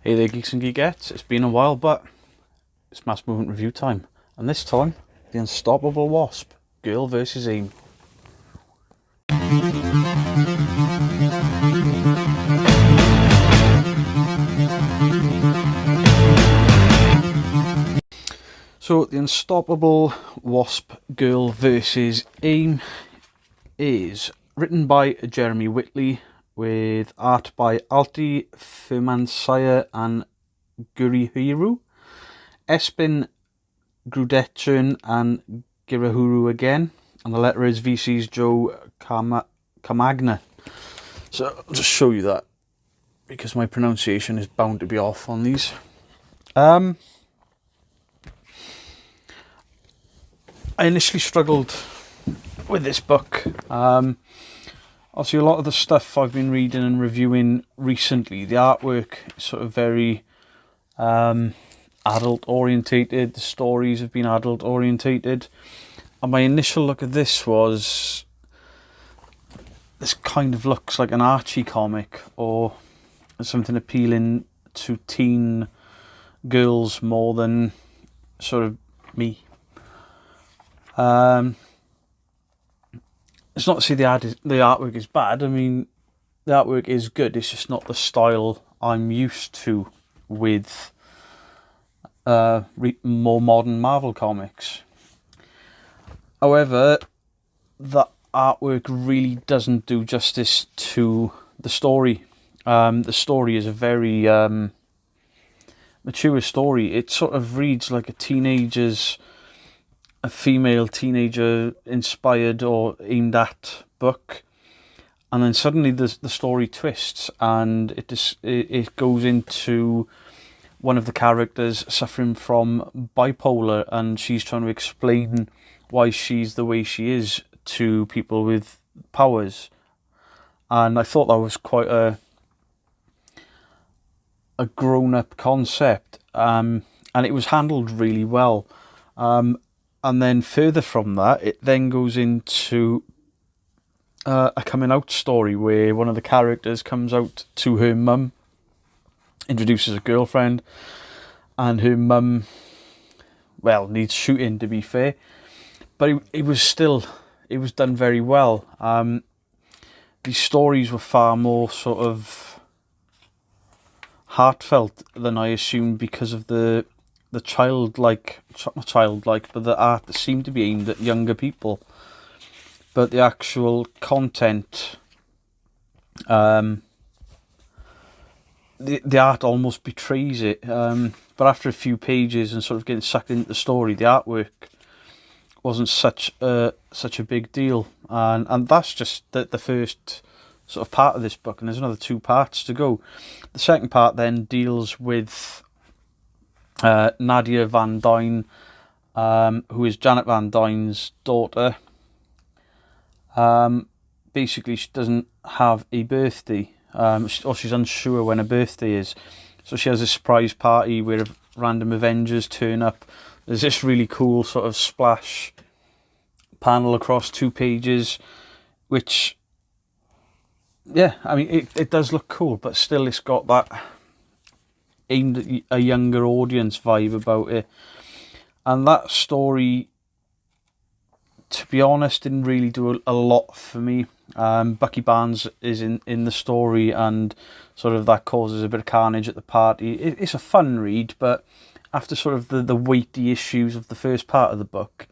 Hey there, geeks and geekettes. It's been a while, but it's mass movement review time. And this time, the Unstoppable Wasp, G.I.R.L versus A.I.M. So, the Unstoppable Wasp, G.I.R.L versus A.I.M is written by Jeremy Whitley, with art by Alti Firmansaya and Gurihiru, Espin Grudetchen and Girahuru again, and the letter is VC's Joe Camagna. So I'll just show you that, because my pronunciation is bound to be off on these. I initially struggled with this book. Obviously, a lot of the stuff I've been reading and reviewing recently, the artwork is sort of very adult orientated. The stories have been adult orientated, and my initial look at this was, this kind of looks like an Archie comic or something appealing to teen girls more than sort of me. It's not to say the artwork is bad. I mean, the artwork is good. It's just not the style I'm used to with more modern Marvel comics. However, the artwork really doesn't do justice to the story. The story is a very mature story. It sort of reads like a female teenager inspired or aimed at book, and then suddenly the story twists, and it goes into one of the characters suffering from bipolar, and she's trying to explain why she's the way she is to people with powers. And I thought that was quite a grown-up concept, and it was handled really well. And then further from that, it then goes into a coming out story where one of the characters comes out to her mum, introduces a girlfriend, and her mum, well, needs shooting, to be fair, but it was done very well. These stories were far more sort of heartfelt than I assumed, because of the childlike, not childlike, but the art that seemed to be aimed at younger people. But the actual content, the art almost betrays it. But after a few pages and sort of getting sucked into the story, the artwork wasn't such a big deal. And that's just the first sort of part of this book, and there's another 2 parts to go. The second part then deals with Nadia Van Dyne, who is Janet Van Dyne's daughter. Basically, she doesn't have a birthday, or she's unsure when her birthday is. So she has a surprise party where random Avengers turn up. There's this really cool sort of splash panel across 2 pages, which, yeah, I mean, it does look cool, but still it's got that aimed at a younger audience vibe about it. And that story, to be honest, didn't really do a lot for me. Bucky Barnes is in the story, and sort of that causes a bit of carnage at the party. It's a fun read, but after sort of the weighty issues of the first part of the book,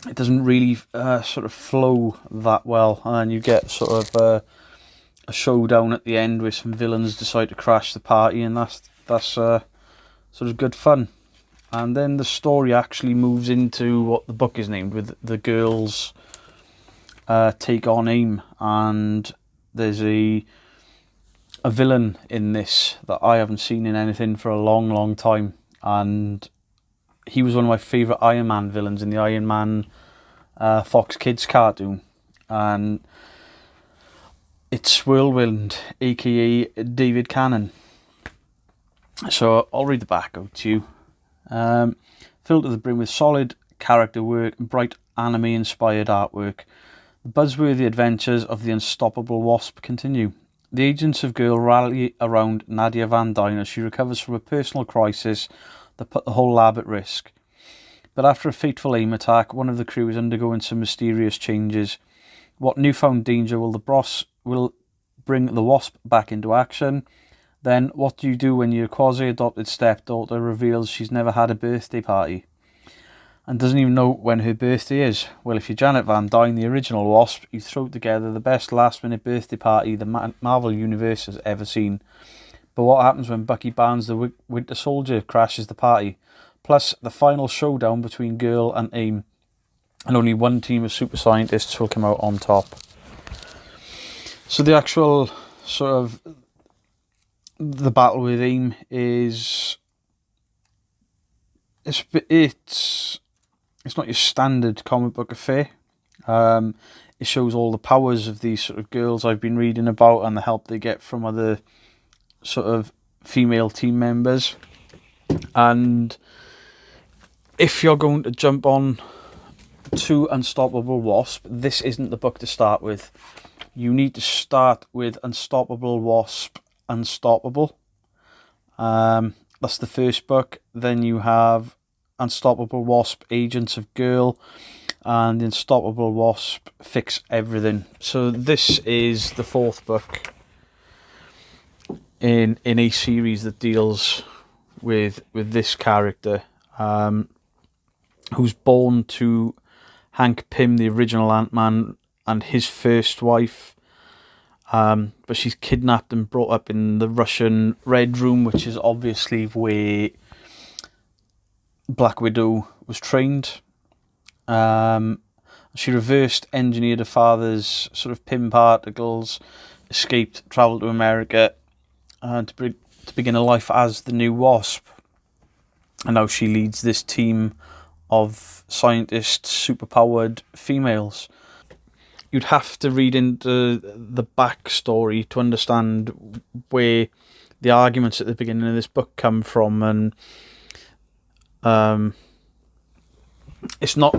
it doesn't really sort of flow that well, and you get sort of a showdown at the end where some villains decide to crash the party, and that's sort of good fun. And then the story actually moves into what the book is named, with the girls take on A.I.M, and there's a villain in this that I haven't seen in anything for a long time, and he was one of my favourite Iron Man villains in the Iron Man Fox Kids cartoon, and it's Whirlwind, aka David Cannon. So I'll read the back out to you. Filled to the brim with solid character work and bright anime-inspired artwork, the buzzworthy adventures of the Unstoppable Wasp continue. The agents of G.I.R.L rally around Nadia Van Dyne as she recovers from a personal crisis that put the whole lab at risk. But after a fateful A.I.M attack, one of the crew is undergoing some mysterious changes. What newfound danger will bring the Wasp back into action? Then, what do you do when your quasi-adopted stepdaughter reveals she's never had a birthday party and doesn't even know when her birthday is? Well, if you're Janet Van Dyne, the original Wasp, you throw together the best last-minute birthday party the Marvel Universe has ever seen. But what happens when Bucky Barnes, the Winter Soldier, crashes the party? Plus, the final showdown between G.I.R.L and A.I.M, and only one team of super scientists will come out on top. So the actual sort of the battle with A.I.M is it's not your standard comic book affair. It shows all the powers of these sort of girls I've been reading about and the help they get from other sort of female team members. And if you're going to jump on to Unstoppable Wasp, this isn't the book to start with. You need to start with Unstoppable Wasp Unstoppable. That's the first book. Then you have Unstoppable Wasp Agents of G.I.R.L and Unstoppable Wasp Fix Everything. So this is the fourth book in a series that deals with this character, who's born to Hank Pym, the original Ant-Man, and his first wife, but she's kidnapped and brought up in the Russian Red Room, which is obviously where Black Widow was trained. She reversed engineered her father's sort of Pym particles, escaped, travelled to America, to begin a life as the new Wasp. And now she leads this team of scientists, superpowered females. You'd have to read into the backstory to understand where the arguments at the beginning of this book come from, and it's not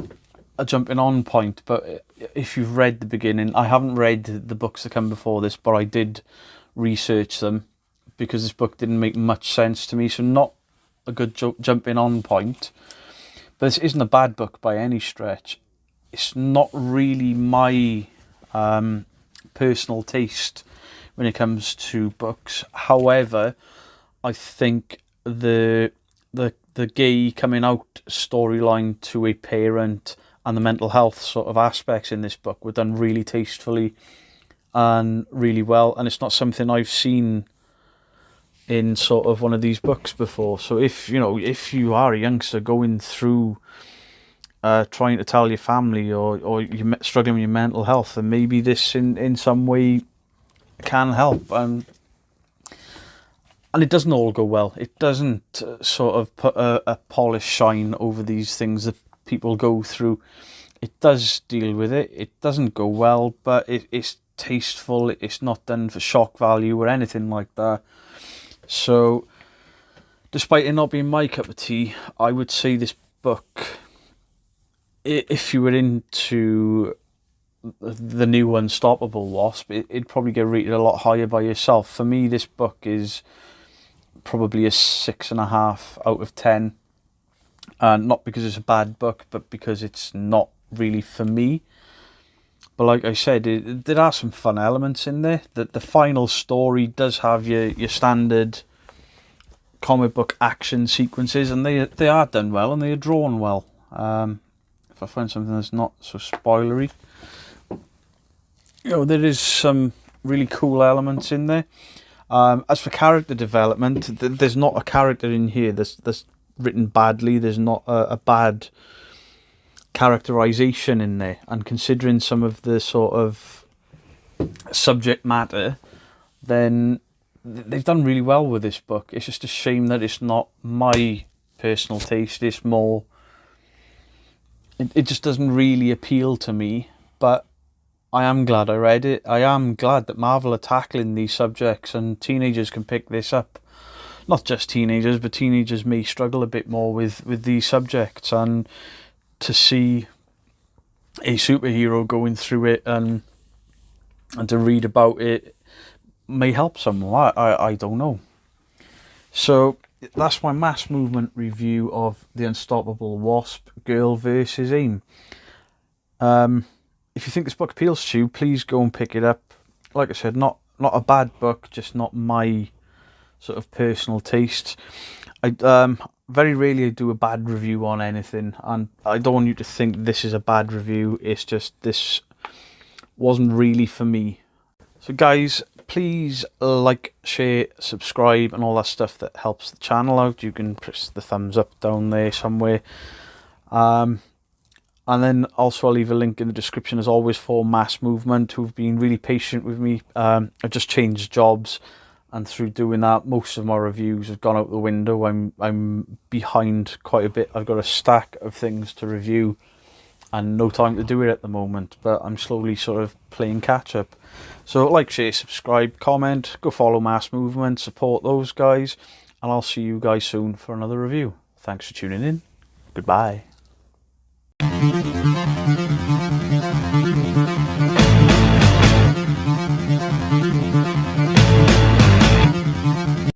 a jumping on point, but if you've read the beginning, I haven't read the books that come before this, but I did research them because this book didn't make much sense to me, so not a good jumping on point. But this isn't a bad book by any stretch. It's not really my personal taste when it comes to books. However, I think the gay coming out storyline to a parent and the mental health sort of aspects in this book were done really tastefully and really well, and it's not something I've seen in sort of one of these books before. So if you are a youngster going through trying to tell your family or you're struggling with your mental health, then maybe this in some way can help. And it doesn't all go well. It doesn't sort of put a polished shine over these things that people go through. It does deal with it. It doesn't go well, but it's tasteful. It's not done for shock value or anything like that. So, despite it not being my cup of tea, I would say this book, if you were into the new Unstoppable Wasp, it'd probably get rated a lot higher by yourself. For me, this book is probably a 6.5 out of 10. Not because it's a bad book, but because it's not really for me. But like I said, there are some fun elements in there. The final story does have your standard comic book action sequences, and they are done well and they are drawn well. If I find something that's not so spoilery, there is some really cool elements in there. As for character development, there's not a character in here that's written badly. There's not a bad characterization in there, and considering some of the sort of subject matter, then they've done really well with this book. It's just a shame that it's not my personal taste. It's more, it just doesn't really appeal to me, but I am glad I read it. I am glad that Marvel are tackling these subjects and teenagers can pick this up. Not just teenagers, but teenagers may struggle a bit more with these subjects, and to see a superhero going through it and to read about it may help someone. I don't know. So that's my mass movement review of The Unstoppable Wasp, G.I.R.L versus A.I.M. If you think this book appeals to you, please go and pick it up. Like I said, not a bad book, just not my sort of personal taste. I very rarely do a bad review on anything, and I don't want you to think this is a bad review. It's just this wasn't really for me. So guys, please like, share, subscribe and all that stuff that helps the channel out. You can press the thumbs up down there somewhere. And then also I'll leave a link in the description as always for Mass Movement, who've been really patient with me. I've just changed jobs, and through doing that most of my reviews have gone out the window. I'm behind quite a bit. I've got a stack of things to review and no time to do it at the moment, but I'm slowly sort of playing catch up. So like, share, subscribe, comment, go follow Mass Movement, support those guys, and I'll see you guys soon for another review. Thanks for tuning in. Goodbye.